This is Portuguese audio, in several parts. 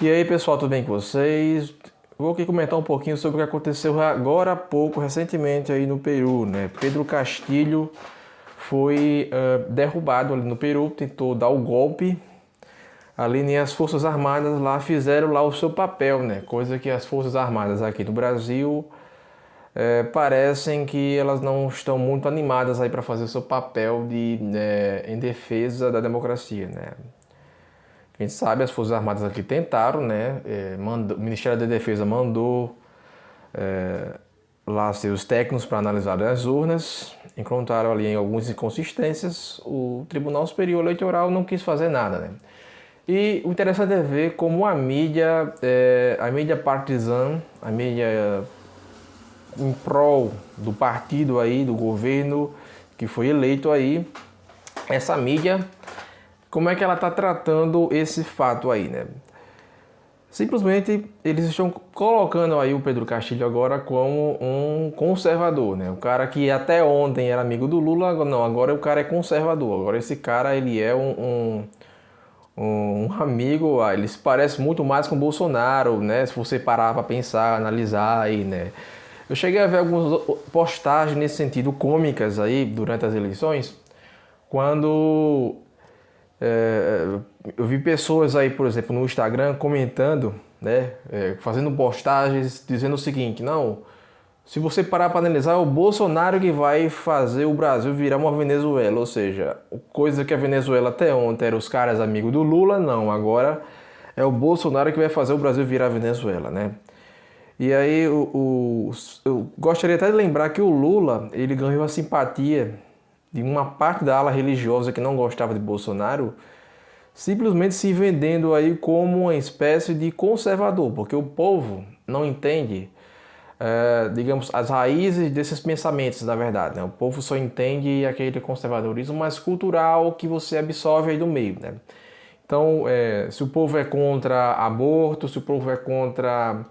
E aí, pessoal, tudo bem com vocês? Vou aqui comentar um pouquinho sobre o que aconteceu agora há pouco, recentemente aí no Peru, né? Pedro Castilho foi derrubado ali no Peru, tentou dar o golpe. Ali nem as Forças Armadas lá fizeram lá o seu papel, né? Coisa que as Forças Armadas aqui no Brasil parecem que elas não estão muito animadas aí para fazer o seu papel em defesa da democracia, né? A gente sabe, as Forças Armadas aqui tentaram, né? O Ministério da Defesa mandou lá seus técnicos para analisar as urnas, encontraram ali algumas inconsistências, o Tribunal Superior Eleitoral não quis fazer nada, né? E o interessante é ver como a mídia partizan, a mídia em prol do partido aí, do governo que foi eleito aí, essa mídia, como é que ela está tratando esse fato aí, né? Simplesmente eles estão colocando aí o Pedro Castilho agora como um conservador, né? O cara que até ontem era amigo do Lula, não, agora o cara é conservador. Agora esse cara, ele é um amigo, ele se parece muito mais com o Bolsonaro, né? Se você parar para pensar, analisar aí, né? Eu cheguei a ver algumas postagens nesse sentido, cômicas aí, durante as eleições, quando eu vi pessoas aí, por exemplo, no Instagram comentando, né, fazendo postagens dizendo o seguinte: não, se você parar para analisar, é o Bolsonaro que vai fazer o Brasil virar uma Venezuela, ou seja, coisa que a Venezuela até ontem era os caras amigos do Lula, não, agora é o Bolsonaro que vai fazer o Brasil virar Venezuela, né? E aí eu gostaria até de lembrar que o Lula, ele ganhou a simpatia de uma parte da ala religiosa que não gostava de Bolsonaro, simplesmente se vendendo aí como uma espécie de conservador, porque o povo não entende, digamos, as raízes desses pensamentos, na verdade, né? O povo só entende aquele conservadorismo mais cultural que você absorve aí do meio, né? Então, se o povo é contra aborto, se o povo é contra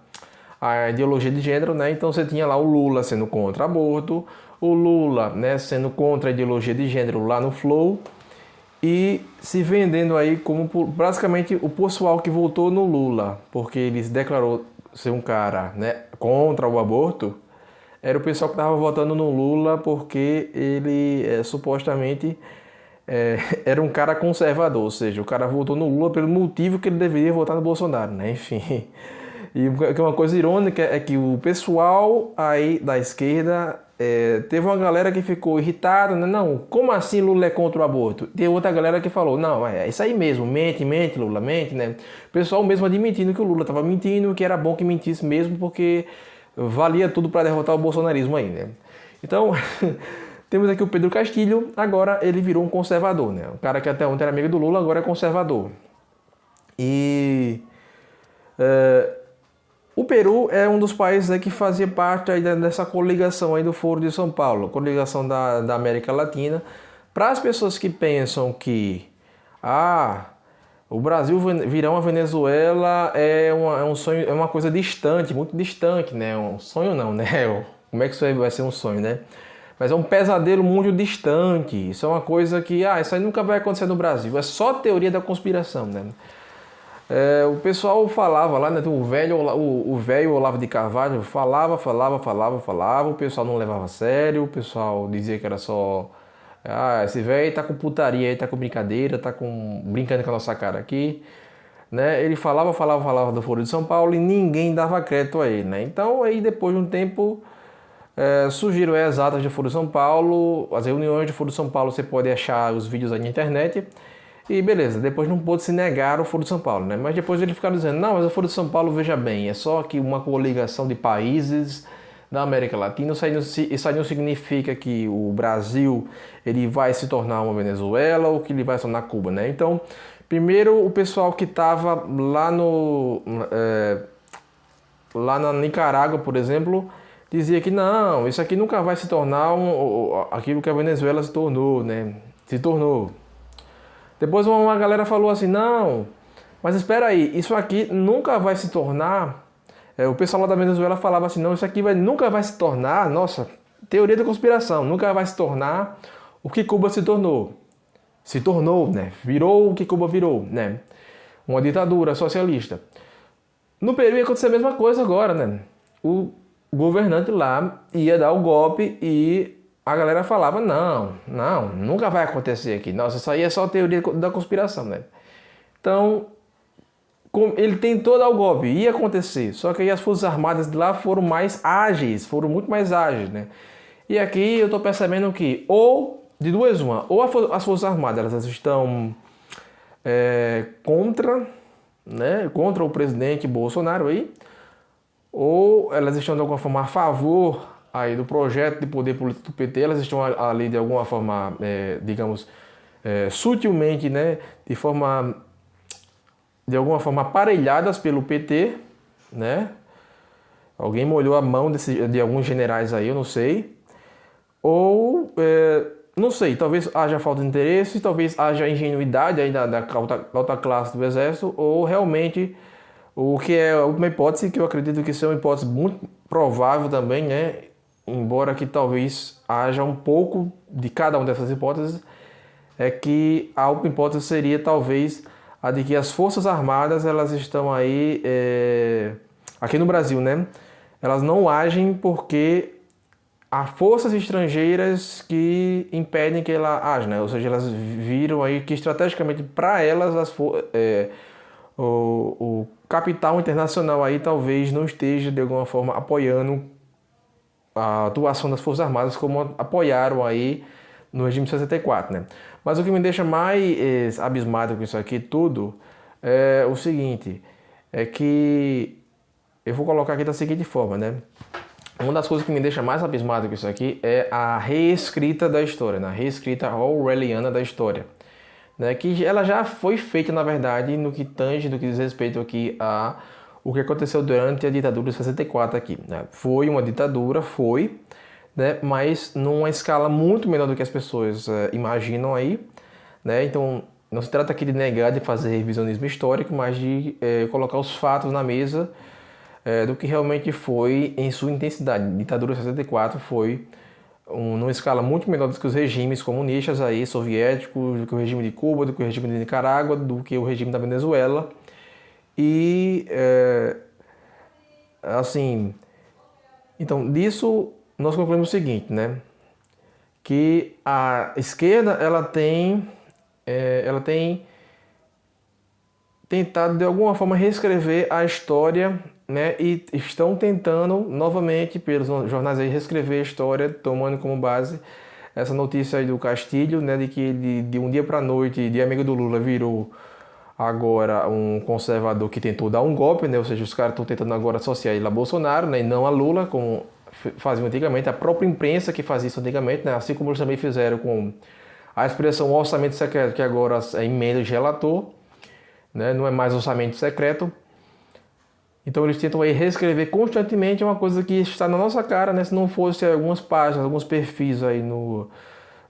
a ideologia de gênero, né? Então você tinha lá o Lula sendo contra aborto, o Lula, né, sendo contra a ideologia de gênero lá no Flow e se vendendo aí como basicamente o pessoal que votou no Lula, porque ele se declarou ser um cara, né, contra o aborto, era o pessoal que estava votando no Lula porque ele supostamente era um cara conservador, ou seja, o cara votou no Lula pelo motivo que ele deveria votar no Bolsonaro, né? Enfim. E uma coisa irônica é que o pessoal aí da esquerda teve uma galera que ficou irritada, né? Não, como assim Lula é contra o aborto? Tem outra galera que falou, não, é isso aí mesmo, mente Lula, mente, né? O pessoal mesmo admitindo que o Lula estava mentindo, que era bom que mentisse mesmo, porque valia tudo para derrotar o bolsonarismo aí, né? Então, temos aqui o Pedro Castilho, agora ele virou um conservador, né? O cara que até ontem era amigo do Lula, agora é conservador. E o Peru é um dos países aí que fazia parte aí dessa coligação aí do Foro de São Paulo, coligação da América Latina. Para as pessoas que pensam que o Brasil virar uma Venezuela é um sonho, é uma coisa distante, muito distante, né? Um sonho não, né? Como é que isso vai ser um sonho, né? Mas é um pesadelo muito distante. Isso é uma coisa que, isso aí nunca vai acontecer no Brasil. É só teoria da conspiração, né? O pessoal falava lá, né? O velho Olavo de Carvalho falava, o pessoal não levava a sério, o pessoal dizia que era só, esse velho tá com putaria aí, tá com brincadeira, brincando com a nossa cara aqui, né? Ele falava do Foro de São Paulo e ninguém dava crédito a ele, né? Então aí depois de um tempo surgiram as atas do Foro de São Paulo, as reuniões do Foro de São Paulo, você pode achar os vídeos aí na internet. E beleza, depois não pôde se negar o Foro de São Paulo, né? Mas depois eles ficaram dizendo, não, mas o Foro de São Paulo, veja bem, é só que uma coligação de países da América Latina, isso aí não significa que o Brasil ele vai se tornar uma Venezuela ou que ele vai se tornar Cuba, né? Então, primeiro o pessoal que estava lá na Nicarágua, por exemplo, dizia que não, isso aqui nunca vai se tornar aquilo que a Venezuela se tornou, né? Se tornou. Depois uma galera falou assim, não, mas espera aí, isso aqui nunca vai se tornar... o pessoal lá da Venezuela falava assim, não, isso aqui nunca vai se tornar, nossa, teoria da conspiração, nunca vai se tornar o que Cuba se tornou. Se tornou, né? Virou o que Cuba virou, né? Uma ditadura socialista. No Peru ia acontecer a mesma coisa agora, né? O governante lá ia dar o golpe e a galera falava, não, nunca vai acontecer aqui. Nossa, isso aí é só teoria da conspiração, né? Então, ele tentou dar o golpe, ia acontecer, só que aí as Forças Armadas de lá foram mais ágeis, foram muito mais ágeis, né? E aqui eu tô percebendo que, ou, de duas uma, ou as Forças Armadas elas estão contra, né, contra o presidente Bolsonaro aí, ou elas estão de alguma forma a favor aí do projeto de poder político do PT, elas estão ali de alguma forma, digamos, sutilmente, né, de alguma forma aparelhadas pelo PT, né? Alguém molhou a mão de alguns generais aí, eu não sei. Ou, não sei, talvez haja falta de interesse, talvez haja ingenuidade aí da alta classe do Exército, ou realmente, o que é a última hipótese, que eu acredito que seja uma hipótese muito provável também, né? Embora que talvez haja um pouco de cada uma dessas hipóteses, é que a última hipótese seria talvez a de que as Forças Armadas, elas estão aí, aqui no Brasil, né? Elas não agem porque há forças estrangeiras que impedem que ela age, né? Ou seja, elas viram aí que estrategicamente para elas o capital internacional aí talvez não esteja de alguma forma apoiando a atuação das Forças Armadas como apoiaram aí no regime de 64, né? Mas o que me deixa mais abismado com isso aqui tudo é o seguinte, é que eu vou colocar aqui da seguinte forma, né? Uma das coisas que me deixa mais abismado com isso aqui é a reescrita da história, né? A reescrita orwelliana da história, né? Que ela já foi feita, na verdade, no que tange, no que diz respeito aqui a o que aconteceu durante a ditadura de 64 aqui, né? Foi uma ditadura, né? Mas numa escala muito menor do que as pessoas imaginam aí, né? Então, não se trata aqui de negar, de fazer revisionismo histórico, mas de colocar os fatos na mesa do que realmente foi em sua intensidade. A ditadura de 64 foi numa escala muito menor do que os regimes comunistas aí, soviéticos, do que o regime de Cuba, do que o regime de Nicarágua, do que o regime da Venezuela. E, assim, então, disso nós concluímos o seguinte, né? Que a esquerda, ela tem tentado, de alguma forma, reescrever a história, né? E estão tentando, novamente, pelos jornais aí, reescrever a história, tomando como base essa notícia aí do Castilho, né? De que ele, de um dia para a noite, de amigo do Lula, virou agora um conservador que tentou dar um golpe, né? Ou seja, os caras estão tentando agora associar ele a Bolsonaro, né? E não a Lula, como faziam antigamente, a própria imprensa que fazia isso antigamente, né? Assim como eles também fizeram com a expressão orçamento secreto, que agora é emenda de relator, né? Não é mais orçamento secreto. Então eles tentam aí reescrever constantemente uma coisa que está na nossa cara, né? Se não fosse algumas páginas, alguns perfis aí no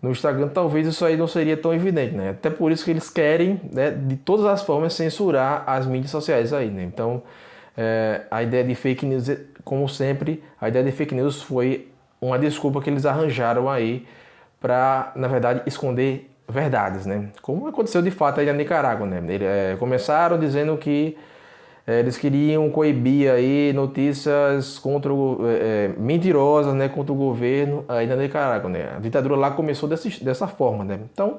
Instagram, talvez isso aí não seria tão evidente, né? Até por isso que eles querem, né, de todas as formas, censurar as mídias sociais aí, né? Então, a ideia de fake news, como sempre, a ideia de fake news foi uma desculpa que eles arranjaram aí para, na verdade, esconder verdades, né? Como aconteceu de fato aí na Nicarágua, né? Começaram dizendo que eles queriam coibir aí notícias mentirosas, né, contra o governo aí na Nicarágua, né? A ditadura lá começou dessa forma, né? Então,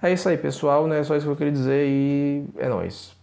é isso aí, pessoal, né? Só isso que eu queria dizer e é nóis.